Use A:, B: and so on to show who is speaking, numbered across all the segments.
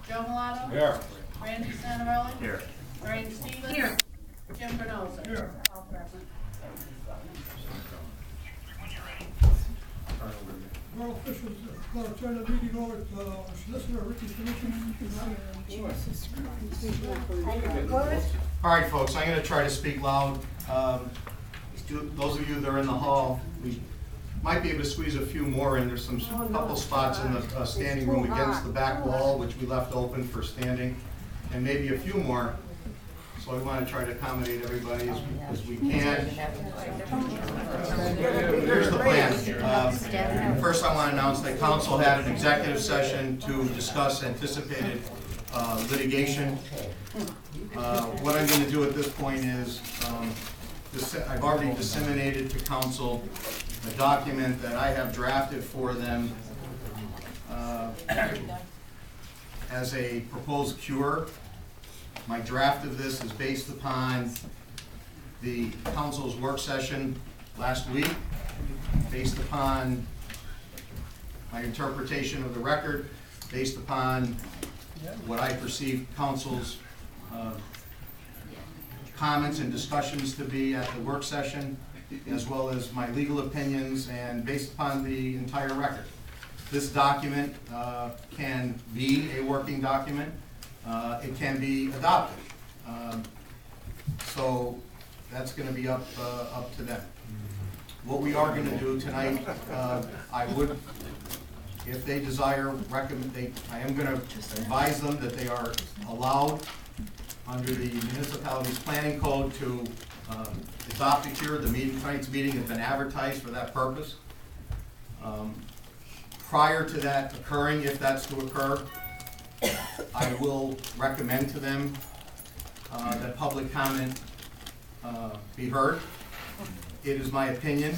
A: Joe Mulatto?
B: Here.
A: Randy Santarelli?
B: Here.
A: Lorraine Stevens?
C: Here.
A: Jim Bernose?
B: Here.
A: All present.
D: Borough officials, turn the meeting over to Solicitor Ricky Commission.
E: All right, folks, I'm going to try to speak loud. Those of you that are in the hall, we might be able to squeeze a few more in. There's some couple spots in the standing room against the back wall, which we left open for standing, and maybe a few more. So I want to try to accommodate everybody as we can. Here's the plan. First, I want to announce that council had an executive session to discuss anticipated litigation. What I'm going to do at this point is, I've already disseminated to council a document that I have drafted for them as a proposed cure. My draft of this is based upon the council's work session last week, based upon my interpretation of the record, based upon what I perceive council's comments and discussions to be at the work session, as well as my legal opinions, and based upon the entire record. This document can be a working document. It can be adopted. So that's going to be up to them. What we are going to do tonight, I would, if they desire, I am going to advise them that they are allowed under the municipality's planning code to adopt a cure. Tonight's meeting has been advertised for that purpose. Prior to that occurring, if that's to occur, I will recommend to them that public comment be heard. It is my opinion,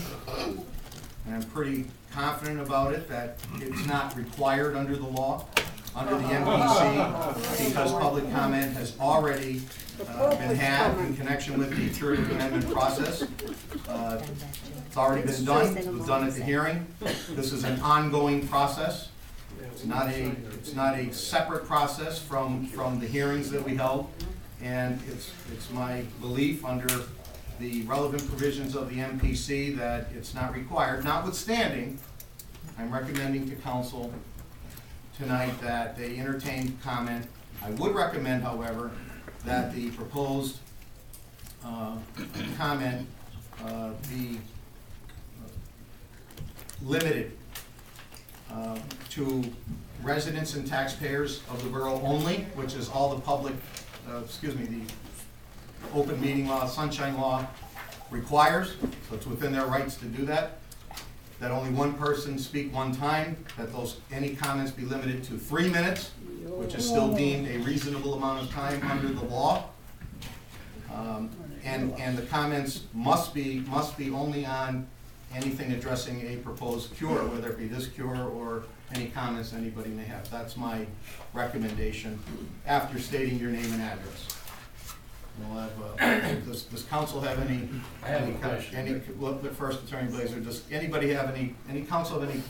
E: and I'm pretty confident about it, that it's not required under the law, under the MPC, because public comment has already been had in connection with the curative amendment process. It's already been done. It was done at the hearing. This is an ongoing process. It's not a separate process from the hearings that we held, and it's my belief under the relevant provisions of the MPC that it's not required. Notwithstanding, I'm recommending to council tonight that they entertain comment. I would recommend, however, that the proposed comment be limited to residents and taxpayers of the borough only, which is all the public, the open meeting law, sunshine law requires, so it's within their rights to do that. That only one person speak one time, that any comments be limited to 3 minutes, which is still deemed a reasonable amount of time under the law. And the comments must be only on anything addressing a proposed cure, whether it be this cure or any comments anybody may have. That's my recommendation after stating your name and address. We'll have, does council have any?
B: I have a question.
E: First, Attorney Blazer, does anybody have any council have any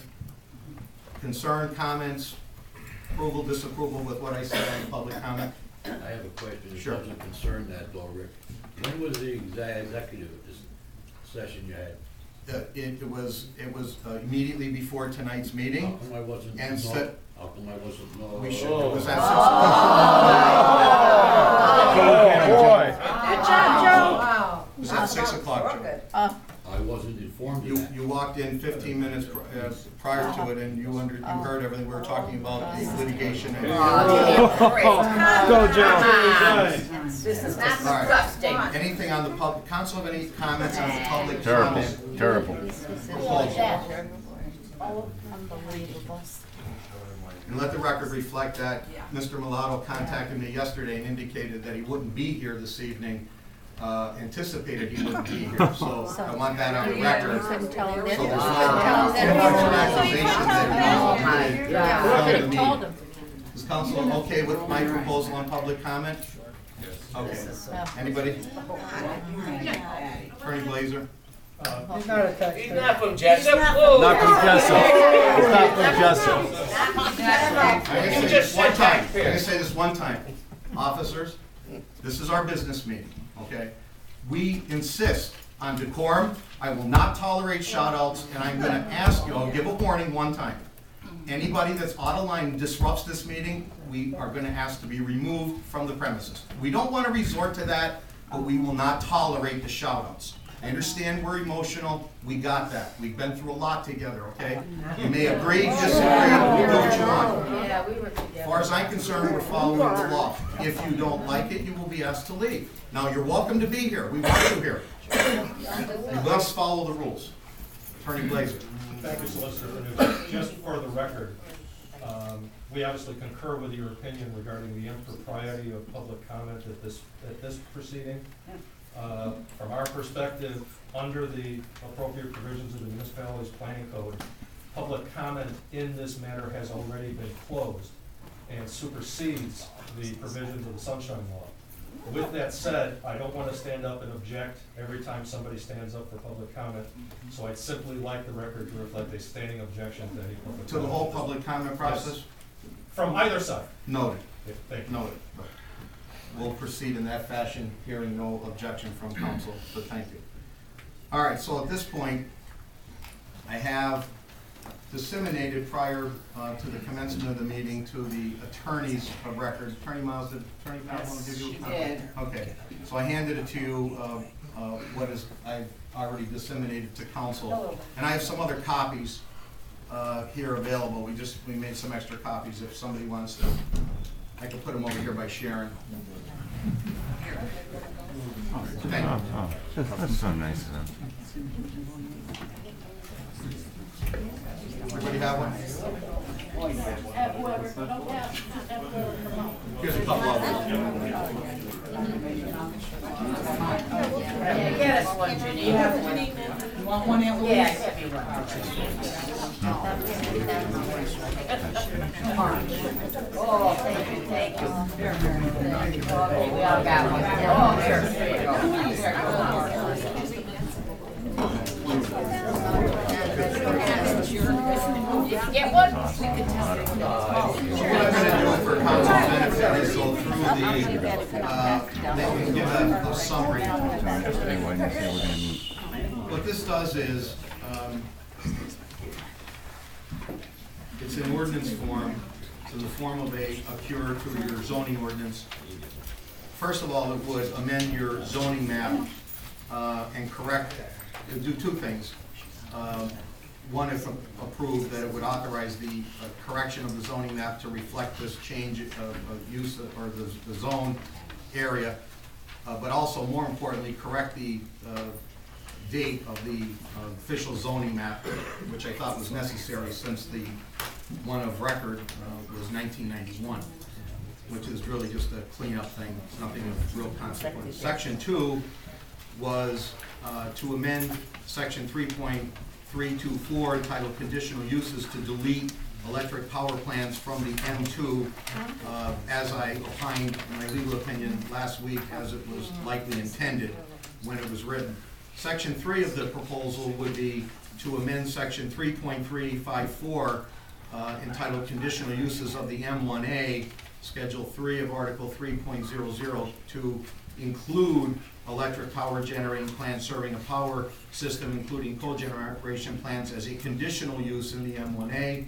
E: concern, comments, approval, disapproval with what I said in the public comment?
B: I have a question.
E: Sure.
B: It doesn't concern that though, Rick. When was the executive session you had?
E: It was immediately before tonight's meeting.
B: How come I wasn't?
E: And
B: how come I wasn't? No.
E: We should. It was at 6 o'clock.
C: Oh, boy. Good job, Joe. Wow.
E: It was at 6 o'clock, Joe.
B: I wasn't informed of that.
E: You walked in 15 minutes prior to it, and you heard everything. We were talking about the litigation. And
C: Go, Joe.
A: This is not
E: disgusting. Anything on the public? Council have any comments on the public comment?
F: Terrible.
E: And let the record reflect that Mr. Mulatto contacted me yesterday and indicated that he wouldn't be here this evening anticipated he wouldn't be here, so I want that on the record.
F: Couldn't tell him
E: So
F: that.
E: there's
F: Couldn't
E: no
F: tell him
E: future
F: that.
E: accusation that he
F: Yeah,
E: was
F: could've told him.
E: Is council okay with my proposal on public comment? Okay. Anybody? Attorney Blazer?
C: He's not a taxpayer.
G: He's not from Jessup.
C: Not from Jessup. He's not from Jessup.
E: I'm gonna say this one time, I'm gonna say this one time. Officers, this is our business meeting, okay? We insist on decorum. I will not tolerate shout-outs, and I'm gonna ask you, I'll give a warning one time. Anybody that's out of line and disrupts this meeting, we are gonna ask to be removed from the premises. We don't wanna resort to that, but we will not tolerate the shout-outs. I understand we're emotional, we got that. We've been through a lot together, okay? You may agree, disagree, do what you want.
F: Yeah, we were together.
E: As far as I'm concerned, we're following the law. If you don't like it, you will be asked to leave. Now, you're welcome to be here, we want you here. You must follow the rules. Attorney Blazer.
H: Thank you, Solicitor. Just for the record, we obviously concur with your opinion regarding the impropriety of public comment at this proceeding. From our perspective, under the appropriate provisions of the municipality's planning code, public comment in this matter has already been closed and supersedes the provisions of the Sunshine Law. With that said, I don't want to stand up and object every time somebody stands up for public comment, so I'd simply like the record to reflect a standing objection to any public comment.
E: To the whole public comment process?
H: Yes. From either side.
E: Noted,
H: Yeah, thank you.
E: noted. We'll proceed in that fashion, hearing no objection from council, so thank you. All right, so at this point, I have disseminated prior to the commencement of the meeting to the attorneys of record. Attorney Miles, did Attorney Powell want to give you a copy?
A: She did.
E: Okay, so I handed it to you, what is, I've already disseminated to council. And I have some other copies here available. We made some extra copies if somebody wants to. I can put them over here by Sharon. Thank you.
I: That's so nice of them.
E: Everybody have one?
A: Have whoever, don't have.
E: Here's a couple of them.
F: Yeah, get us one, Janine.
A: You want one, Aunt Louise?
F: Yeah, give me one. Oh, thank you, thank you. Okay, we all got one. Oh, here, there you go. Here you go. Did you get one?
E: So what I'm gonna do for council's benefit is go through they can give a summary. What this does is, it's in ordinance form, it's in the form of a cure to your zoning ordinance. First of all, it would amend your zoning map and correct, it would do two things. One, if approved, that it would authorize the correction of the zoning map to reflect this change of use or the zone area, but also, more importantly, correct the date of the official zoning map, which I thought was necessary since the one of record was 1991, which is really just a cleanup thing. It's nothing of real consequence. Section 2 was to amend section 3.324 entitled Conditional Uses to delete electric power plants from the M2, as I opined in my legal opinion last week, as it was likely intended when it was written. Section 3 of the proposal would be to amend section 3.354 entitled Conditional Uses of the M1A, Schedule 3 of Article 3.00, to include electric power generating plants serving a power system, including cogeneration plants, as a conditional use in the M1A.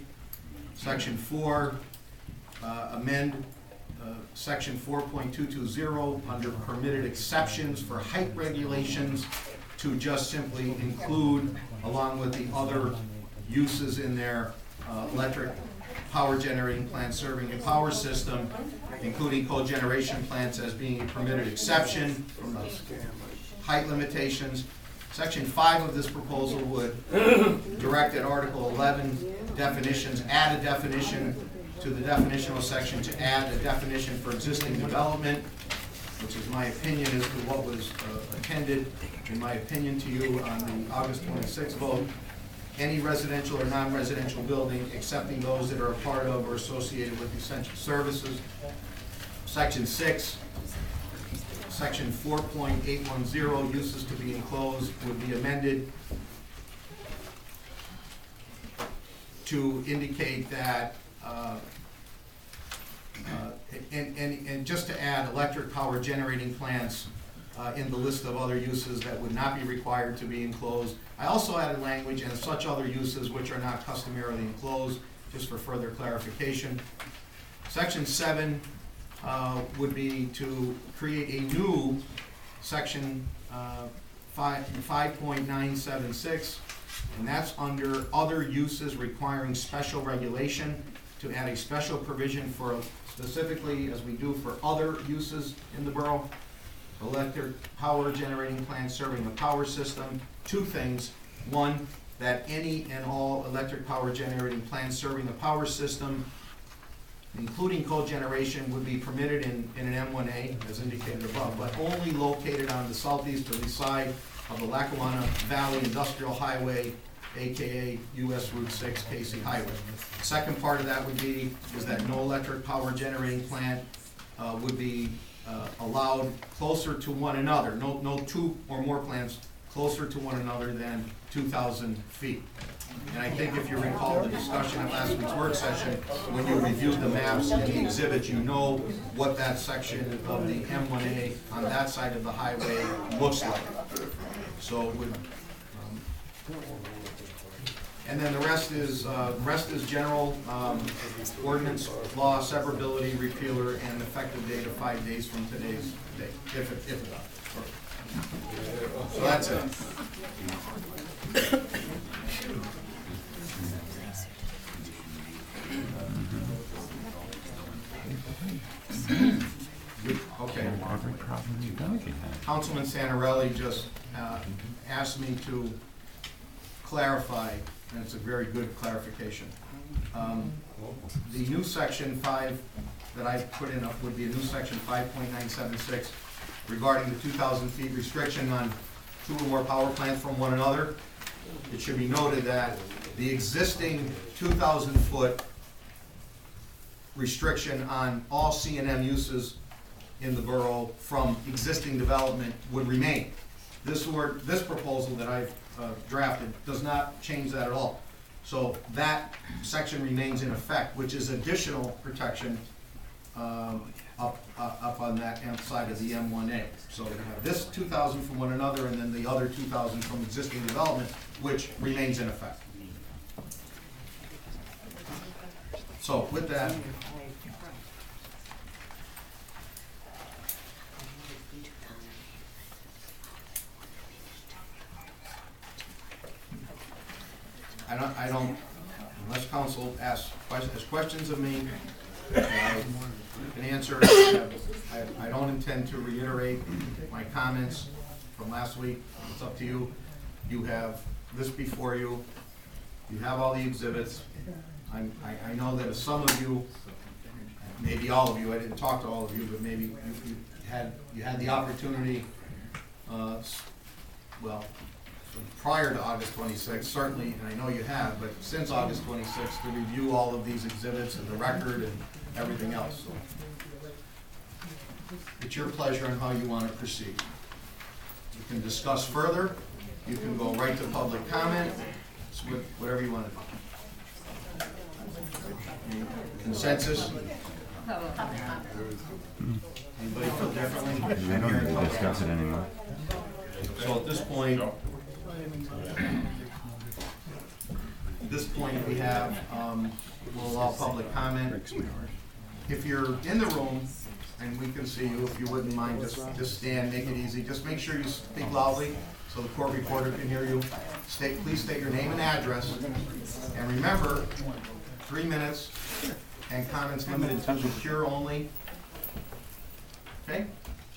E: Section 4, amend section 4.220 under permitted exceptions for height regulations to just simply include, along with the other uses in there, electric power generating plants serving a power system, including cogeneration plants as being a permitted exception from the height limitations. Section 5 of this proposal would direct at Article 11 definitions, add a definition to the definitional section to add a definition for existing development. which is my opinion as to what was attended, in my opinion to you on the August 26th vote, any residential or non-residential building, excepting those that are a part of or associated with essential services. Section 6, Section 4.810, uses to be enclosed, would be amended to indicate that, and just to add electric power generating plants in the list of other uses that would not be required to be enclosed. I also added language and such other uses which are not customarily enclosed, just for further clarification. Section 7 would be to create a new section 5.976, and that's under other uses requiring special regulation, to add a special provision for, specifically as we do for other uses in the borough, electric power generating plants serving a power system. Two things. One, that any and all electric power generating plants serving the power system, including cogeneration, would be permitted in an M1A, as indicated above, but only located on the southeasterly side of the Lackawanna Valley Industrial Highway, AKA US Route 6 Casey Highway. Second part of that would be, is that no electric power generating plant would be allowed closer to one another, no two or more plants closer to one another than 2,000 feet. And I think if you recall the discussion at last week's work session, when you reviewed the maps and the exhibits, you know what that section of the M1A on that side of the highway looks like. So it would, and then the rest is general ordinance, law, severability, repealer, and effective date of 5 days from today's date, if adopted. So that's it. Okay. Councilman Santarelli just asked me to clarify, and it's a very good clarification. The new section 5 that I put in would be a new section 5.976 regarding the 2,000 feet restriction on two or more power plants from one another. It should be noted that the existing 2,000 foot restriction on all C&M uses in the borough from existing development would remain. This proposal that I've drafted does not change that at all. So that section remains in effect, which is additional protection up on that side of the M1A. So you have this 2,000 from one another, and then the other 2,000 from existing development, which remains in effect. So with that, I don't, unless council asks questions of me, I can answer. I don't intend to reiterate my comments from last week. It's up to you. You have this before you. You have all the exhibits. I know that some of you, maybe all of you, I didn't talk to all of you, but maybe you had the opportunity, well, prior to August 26th, certainly, and I know you have, but since August 26th, to review all of these exhibits and the record and everything else. So it's your pleasure on how you want to proceed. You can discuss further. You can go right to public comment. It's whatever you want to do. Consensus? Anybody feel differently?
G: They don't need to discuss it anymore.
E: So at this point we have, we'll allow public comment. If you're in the room and we can see you, if you wouldn't mind, just stand, make it easy. Just make sure you speak loudly so the court reporter can hear you. Please state your name and address. And remember, 3 minutes and comments limited to secure only. Okay?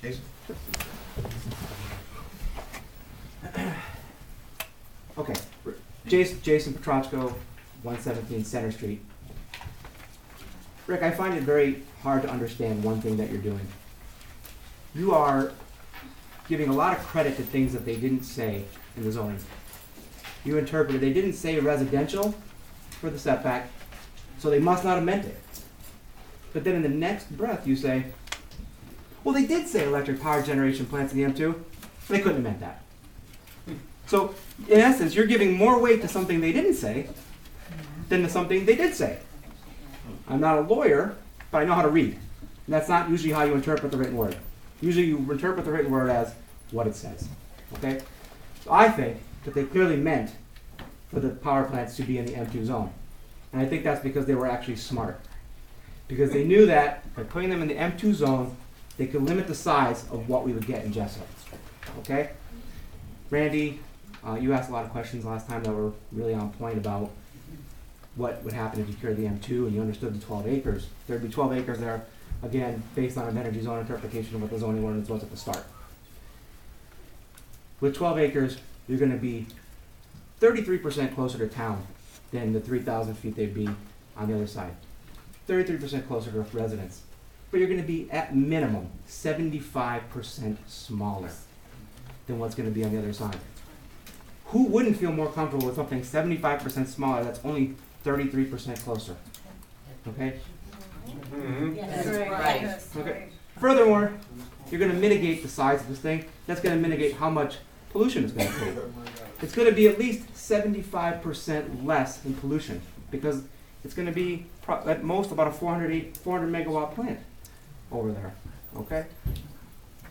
E: Jason?
I: Okay, Jason Petrotsko, 117 Center Street. Rick, I find it very hard to understand one thing that you're doing. you are giving a lot of credit to things that they didn't say in the zoning. You interpreted, they didn't say residential for the setback, so they must not have meant it. But then in the next breath, you say, well, they did say electric power generation plants in the M2. They couldn't have meant that. So, in essence, you're giving more weight to something they didn't say than to something they did say. I'm not a lawyer, but I know how to read. And that's not usually how you interpret the written word. Usually you interpret the written word as what it says. Okay? So I think that they clearly meant for the power plants to be in the M2 zone. And I think that's because they were actually smart. Because they knew that by putting them in the M2 zone, they could limit the size of what we would get in Jessup. Okay? Randy, you asked a lot of questions last time that were really on point about what would happen if you cured the M2 and you understood the 12 acres. There'd be 12 acres there, again, based on Invenergy zone interpretation of what the zoning ordinance was at the start. With 12 acres, you're going to be 33% closer to town than the 3,000 feet they'd be on the other side. 33% closer to residents. But you're going to be, at minimum, 75% smaller than what's going to be on the other side. Who wouldn't feel more comfortable with something 75% smaller that's only 33% closer? Okay?
F: That's right.
I: Okay. Furthermore, you're going to mitigate the size of this thing. That's going to mitigate how much pollution it's going to create. It's going to be at least 75% less in pollution because it's going to be at most about a 400 megawatt plant over there. Okay?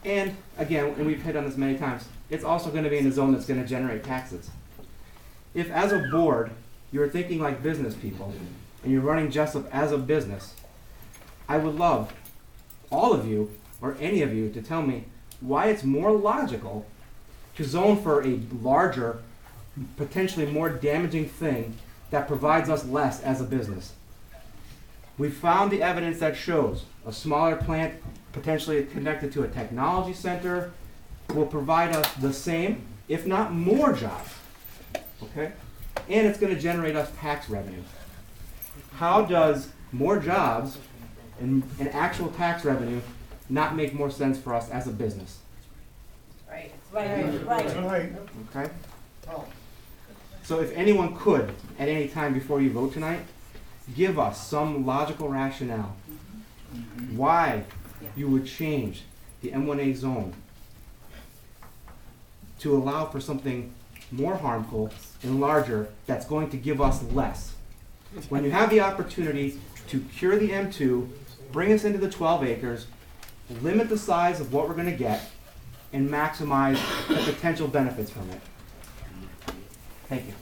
I: And again, and we've hit on this many times, it's also going to be in a zone that's going to generate taxes. If as a board, you're thinking like business people, and you're running Jessup as a business, I would love all of you, or any of you, to tell me why it's more logical to zone for a larger, potentially more damaging thing that provides us less as a business. We found the evidence that shows a smaller plant, potentially connected to a technology center, will provide us the same, if not more jobs. Okay? And it's going to generate us tax revenue. How does more jobs and actual tax revenue not make more sense for us as a business?
F: Right.
D: Right.
I: Okay? So if anyone could, at any time before you vote tonight, give us some logical rationale why you would change the M1A zone to allow for something more harmful and larger that's going to give us less. When you have the opportunity to cure the M2, bring us into the 12 acres, limit the size of what we're going to get, and maximize the potential benefits from it. Thank you.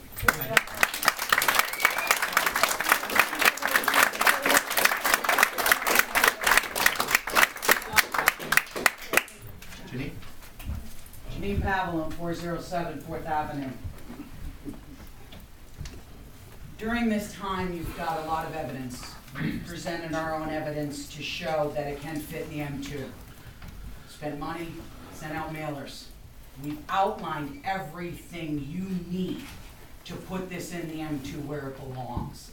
E: Janine?
A: Janine Pavel on 407 4th Avenue. During this time, you've got a lot of evidence. We've presented our own evidence to show that it can fit in the M2. Spent money, sent out mailers. We've outlined everything you need to put this in the M2 where it belongs.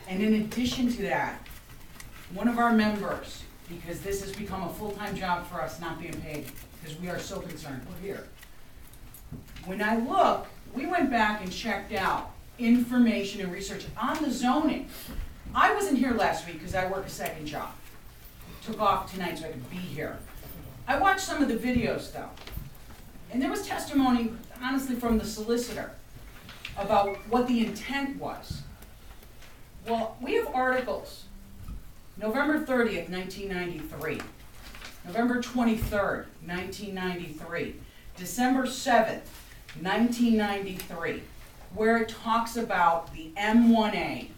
A: And in addition to that, one of our members, because this has become a full-time job for us not being paid, because we are so concerned, we're here. When I look, we went back and checked out information and research on the zoning. I wasn't here last week because I work a second job. Took off tonight so I could be here. I watched some of the videos though, and there was testimony, honestly, from the solicitor about what the intent was. Well, we have articles. November 30th, 1993. November 23rd, 1993. December 7th, 1993, where it talks about the M1A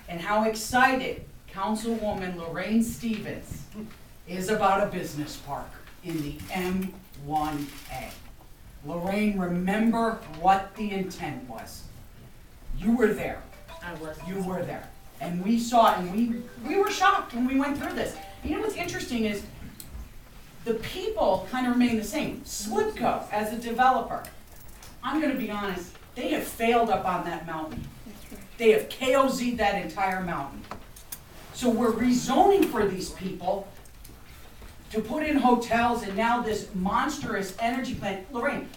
A: and how excited Councilwoman Lorraine Stevens is about a business park in the M1A. Lorraine, remember what the intent was. You were there.
F: I was.
A: You were there. And we saw it, and we were shocked when we went through this. You know what's interesting is the people kind of remain the same. Slipco, as a developer, I'm going to be honest, they have failed up on that mountain. They have KOZ'd that entire mountain. So we're rezoning for these people to put in hotels and now this monstrous energy plant. Lorraine,